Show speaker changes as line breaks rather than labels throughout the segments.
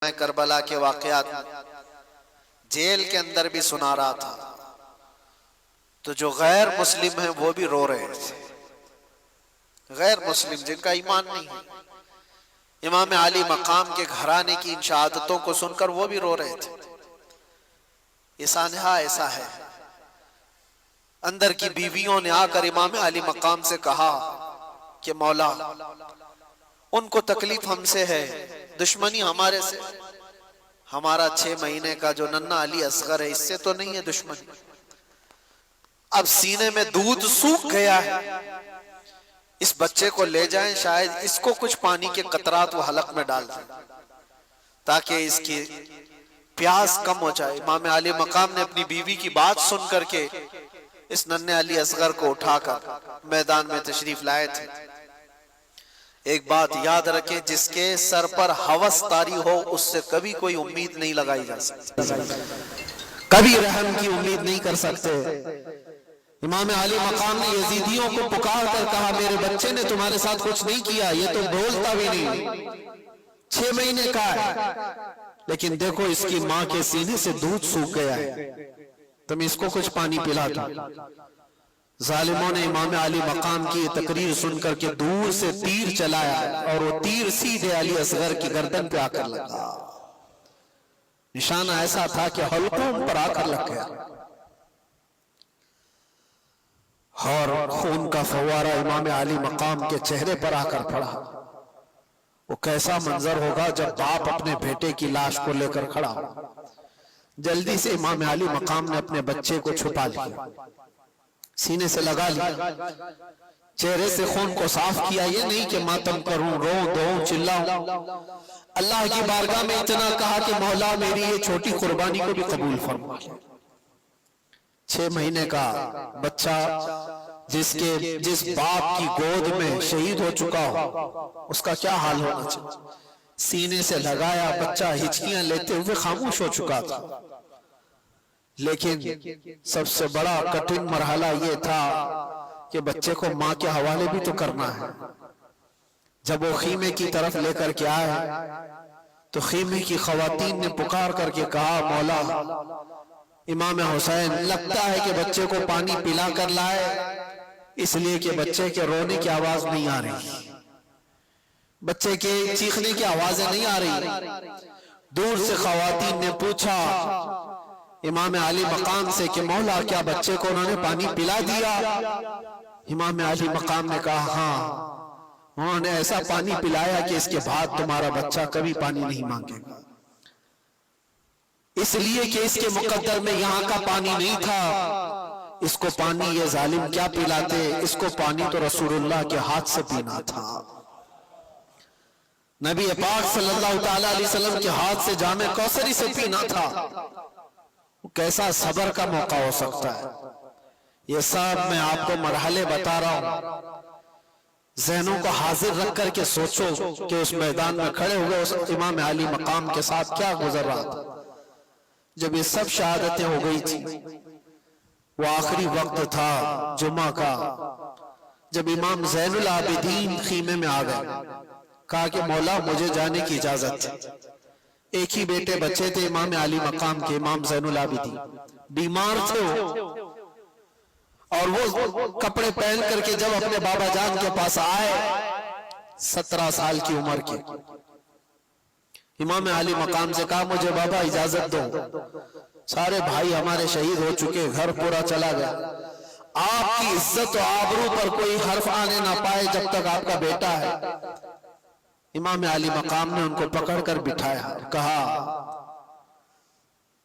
मैं करबला के वाकयात जेल के अंदर भी सुना रहा था, तो जो गैर मुस्लिम है वो भी रो रहे थे। गैर मुस्लिम जिनका ईमान नहीं है, इमाम अली मकाम के घराने की इन शहादतों को सुनकर वो भी रो रहे थे। ये सानहा ऐसा है। अंदर की बीवियों ने आकर इमाम अली मकाम से कहा कि मौला, उनको तकलीफ हमसे है, दुश्मनी हमारे से, हमारा 6 महीने का जो नन्ना अली असगर है इससे तो नहीं है दुश्मनी। अब सीने में दूध सूख गया है, इस बच्चे को ले जाएं, शायद इसको कुछ पानी के कतरात वो हलक में डाल दें ताकि इसकी प्यास कम हो जाए। इमाम अली मकाम ने अपनी बीवी की बात सुन करके इस नन्हे अली असगर को उठाकर मैदान में तशरीफ लाए थे। एक बात याद रखें, जिसके सर पर हवस तारी हो उससे कभी कोई उम्मीद नहीं लगाई जा सकती, कभी रहम की उम्मीद नहीं कर सकते। इमाम अली मकाम ने यजीदियों को पुकार कर कहा, मेरे बच्चे ने तुम्हारे साथ कुछ नहीं किया, ये तो बोलता भी नहीं, 6 महीने का है, लेकिन देखो इसकी माँ के सीने से दूध सूख गया है, तुम इसको कुछ पानी पिला दो। जालिमों ने इमाम अली मकाम की तकरीर सुनकर के दूर से तीर चलाया और वो तीर सीधे अली असगर की गर्दन पे आकर लगा। निशाना ऐसा था कि हल्कों पर आकर लग गया और खून का फव्वारा इमाम अली मकाम के चेहरे पर आकर पड़ा। वो कैसा मंजर होगा जब बाप अपने बेटे की लाश को लेकर खड़ा हो। जल्दी से इमाम अली मकाम ने अपने बच्चे को छुपा लिया, सीने से लगा लिया, चेहरे से खून को साफ किया। ये नहीं कि मातम करूं, रो दो, चिल्लाऊं। अल्लाह की बारगाह में इतना कहा कि मौला मेरी ये छोटी कुर्बानी को भी कबूल फरमा। 6 महीने का बच्चा जिस बाप की गोद में शहीद हो चुका हो, उसका क्या हाल होना चाहिए। सीने से लगाया, बच्चा हिचकियां लेते हुए खामोश हो चुका था। लेकिन सबसे बड़ा कठिन मरहला ये था कि बच्चे को मां के हवाले भी तो करना है। जब वो खीमे की तरफ लेकर के आए तो खीमे की खवातीन ने पुकार करके कहा, मौला इमाम हुसैन लगता है कि बच्चे को पानी पिला कर लाए, इसलिए कि बच्चे के रोने की आवाज नहीं आ रही, बच्चे के चीखने की आवाजें नहीं आ रही। दूर से खवातीन ने पूछा इमाम अली मकाम से कि मौला क्या बच्चे को उन्होंने पानी पिला दिया। इमाम अली मकाम ने कहा, हाँ, उन्होंने ऐसा पानी पिलाया कि इसके बाद तुम्हारा बच्चा कभी पानी नहीं मांगेगा, इसलिए कि इसके मुकद्दर में यहाँ का पानी नहीं था। इसको पानी ये जालिम क्या पिलाते, इसको पानी तो रसूलुल्लाह के हाथ से पीना था। नबी पाक सल्लल्लाहु अलैहि वसल्लम के हाथ से जामे कौसरी से पीना था। कैसा सब्र का मौका हो सकता है। ये सब मैं आपको मरहले बता रहा हूं, जहनों को हाजिर रख करके सोचो कि उस मैदान में खड़े हुए उस इमाम अली मकाम के साथ क्या गुजर रहा था। जब ये सब शहादतें हो गई थी, वो आखिरी वक्त था जुमा का, जब इमाम ज़ैनुल आबिदीन खीमे में आ गए, कहा कि मौला मुझे जाने की इजाजत है। एक ही बेटे बच्चे थे इमाम अली मकाम के, इमाम ज़ैनुल आबिदीन बीमार थे और वो कपड़े पहन करके जब अपने बाबा जान के पास आए, 17 साल की उम्र के, इमाम अली मकाम से कहा, मुझे बाबा इजाजत दो, सारे भाई हमारे शहीद हो चुके, घर पूरा चला गया, आपकी इज्जत और आबरू पर कोई हर्फ आने ना पाए जब तक आपका बेटा है। इमाम अली मकाम ने उनको पकड़कर बिठाया, कहा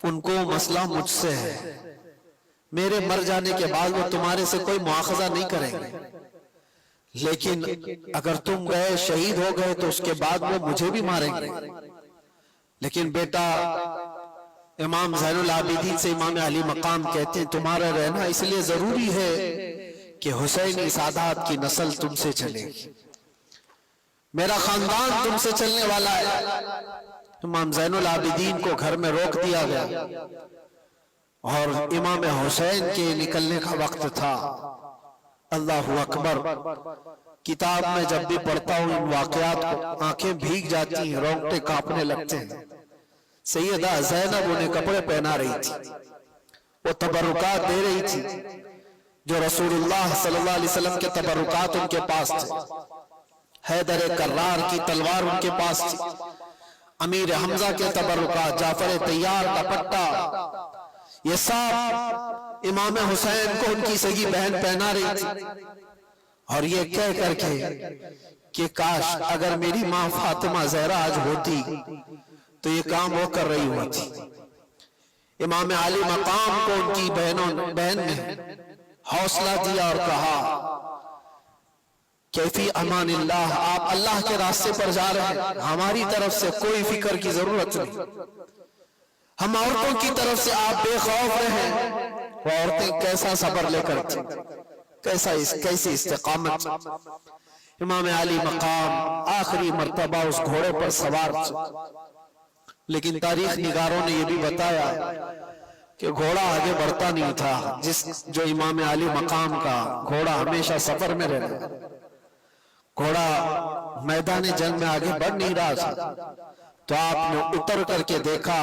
उनको मसला मुझसे है, मेरे मर जाने के बाद वो तुम्हारे से कोई मुआखजा नहीं करेंगे, लेकिन अगर तुम गए शहीद हो गए तो उसके बाद वो मुझे भी मारेंगे। लेकिन बेटा इमाम ज़ैनुल आबिदीन से इमाम अली मकाम कहते हैं, तुम्हारा रहना इसलिए जरूरी है कि हुसैनी सादात की नस्ल तुमसे चलेगी, मेरा खानदान तुमसे चलने वाला है। इमाम ज़ैनुल आबिदीन को घर में रोक दिया गया और इमाम हुसैन के निकलने का वक्त था। अल्लाहु अकबर। किताब में जब भी पढ़ता हूँ इन वाकयात को, आंखें भीग जाती हैं, रोंगटे कांपने लगते हैं। सैयदा ज़ैनब उन्हें कपड़े पहना रही थी, वो तबरुकात दे रही थी जो रसूलुल्लाह सल्लल्लाहु अलैहि वसल्लम के तबरुकात उनके पास थे। हैदर कर्रार की तलवार उनके पास थी, अमीर हमजा के तबरुकात, जाफर तैयार का पट्टा, ये सब इमाम हुसैन को उनकी सगी बहन पहना रही थी। और ये कह करके कि काश अगर मेरी माँ फातिमा ज़हरा आज होती तो ये काम वो कर रही होती। इमाम आली मकाम को उनकी बहन ने हौसला दिया और कहा, कैफी अमानिल्लाह, आप अल्लाह के रास्ते पर जा रहे हैं, हमारी तरफ से कोई फिक्र की जरूरत नहीं, हम औरतों की तरफ से आप बेखौफ रहे। वो औरतें कैसा सब्र लेकर थी, कैसी इस्तिकामत। इमाम आली मकाम आखिरी मर्तबा उस घोड़े पर सवार थे, लेकिन तारीख निगारों ने यह भी बताया कि घोड़ा आगे बढ़ता नहीं था। जो इमाम आली मकाम का घोड़ा हमेशा सफर में रहता, घोड़ा मैदान जंग में आगे बढ़ नहीं रहा था, तो आपने उतर करके देखा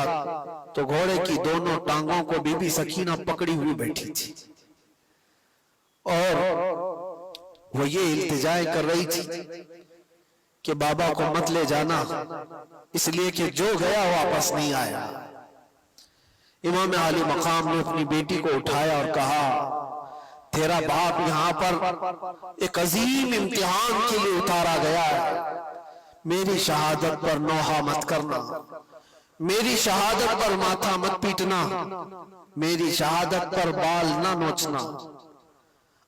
तो घोड़े की दोनों टांगों को बीबी सकीना पकड़ी हुई बैठी थी और वो ये इल्तिजाएं कर रही थी कि बाबा को मत ले जाना, इसलिए कि जो गया वापस नहीं आया। इमाम आली मकाम ने अपनी बेटी को उठाया और कहा, तेरा बाप यहाँ पर एक अजीम इम्तिहान के लिए उतारा गया है, मेरी शहादत पर नौहा मत करना, मेरी शहादत पर माथा मत पीटना, मेरी शहादत पर बाल ना नोचना,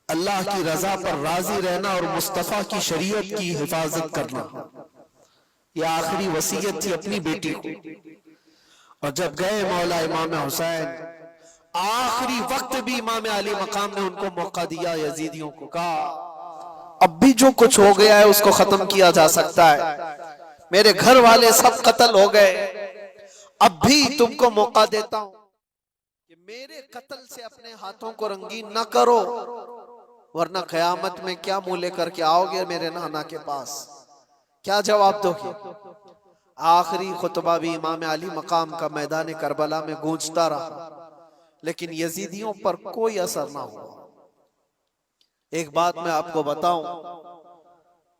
अल्लाह की रजा पर राजी रहना और मुस्तफा की शरीयत की हिफाजत करना। यह आखिरी वसीयत थी अपनी बेटी को। और जब गए मौला इमाम हुसैन, आखिरी वक्त भी इमाम अली मकाम ने उनको मौका दिया, यजीदियों को कहा अब भी जो कुछ हो गया है उसको खत्म किया जा सकता है, मेरे घर वाले सब कत्ल हो गए, अब भी तुमको मौका देता हूं कि मेरे कत्ल से अपने हाथों को रंगीन न करो, वरना क़यामत में क्या मुंह लेकर के आओगे मेरे नाना के पास, क्या जवाब दोगे। आखिरी खुतबा भी इमाम अली मकाम का मैदान करबला में गूंजता रहा, लेकिन यजीदियों पर कोई असर ना हुआ। एक बात मैं आपको बताऊं,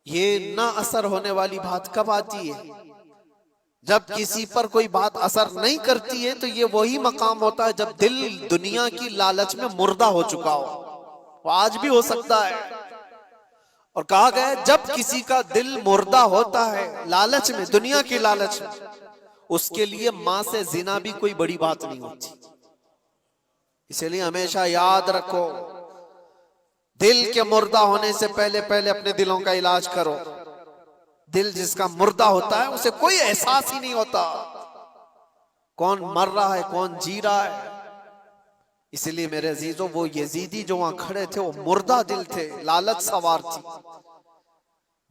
ये ना असर होने वाली बात कब आती है? जब किसी पर कोई बात असर नहीं करती है तो ये वही मकाम होता है जब दिल दुनिया की लालच में मुर्दा हो चुका हो। वो आज भी हो सकता है। और कहा गया जब किसी का दिल मुर्दा होता है लालच में, दुनिया की लालच में, उसके लिए मां से जिना भी कोई बड़ी बात नहीं होती। इसलिए हमेशा याद रखो, दिल के मुर्दा होने से पहले पहले अपने दिलों का इलाज करो। दिल जिसका मुर्दा होता है उसे कोई एहसास ही नहीं होता कौन मर रहा है कौन जी रहा है। इसलिए मेरे अजीजों, वो यजीदी जो वहां खड़े थे वो मुर्दा दिल थे, लालच सवार थी,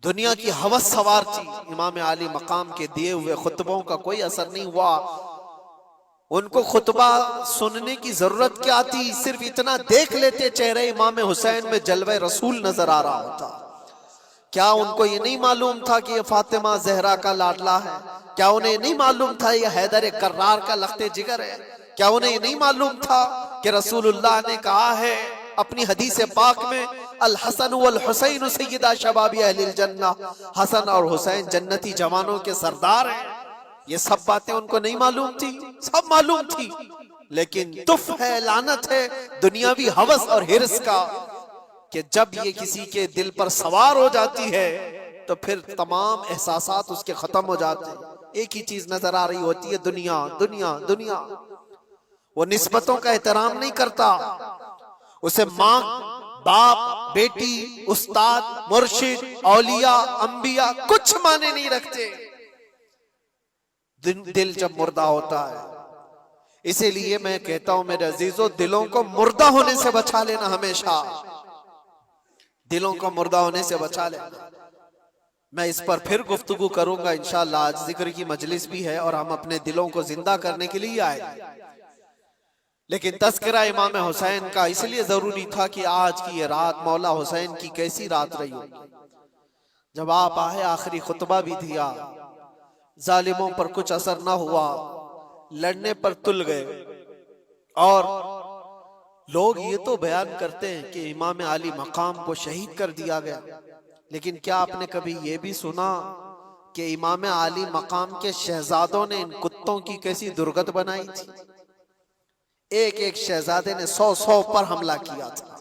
दुनिया की हवस सवार थी। इमाम आली मकाम के दिए हुए खुतबों का कोई असर नहीं हुआ। उनको खुतबा सुनने की जरूरत क्या थी, सिर्फ इतना देख लेते चेहरे इमाम हुसैन में जलवे रसूल नजर आ रहा होता। क्या उनको ये नहीं मालूम था कि ये फातिमा ज़हरा का लाडला है? क्या उन्हें नहीं मालूम था ये हैदर कर्रार का लख्ते जिगर है? क्या उन्हें ये नहीं मालूम था कि रसूलुल्लाह ने कहा है अपनी हदीस पाक में, अल हसन वल हुसैन सय्यदा शबाबी अहलिल जन्नह, हसन और हुसैन जन्नती जवानों के सरदार हैं। ये सब बातें उनको नहीं मालूम थी? सब मालूम थी, लेकिन तुफ है, लानत है दुनियावी हवस और हिर्स का कि जब ये किसी के दिल पर सवार हो जाती है तो फिर तमाम एहसासात उसके खत्म हो जाते हैं। एक ही चीज नजर आ रही होती है, दुनिया दुनिया दुनिया। वो निस्बतों का एहतराम नहीं करता, उसे माँ बाप बेटी उस्ताद मुर्शिद औलिया अंबिया कुछ माने नहीं रखते। दिल जब मुर्दा होता है, इसीलिए मैं कहता हूं मेरे अजीजों, दिलों को मुर्दा होने से बचा लेना, हमेशा दिलों को मुर्दा होने से बचा लेना। मैं इस पर फिर गुफ्तगू करूंगा इंशाअल्लाह। आज जिक्र की मजलिस भी है और हम अपने दिलों को जिंदा करने के लिए आए, लेकिन तज़किरा इमाम हुसैन का इसलिए जरूरी था कि आज की ये रात मौला हुसैन की कैसी रात रही होगी। जब आप आए, आखिरी खुतबा भी दिया, जालिमों पर कुछ असर ना हुआ, लड़ने पर तुल गए। और लोग ये तो बयान करते हैं कि इमाम अली मकाम को शहीद कर दिया गया, लेकिन क्या आपने कभी ये भी सुना कि इमाम अली मकाम के शहजादों ने इन कुत्तों की कैसी दुर्गत बनाई थी? एक एक शहजादे ने 100 100 पर हमला किया था।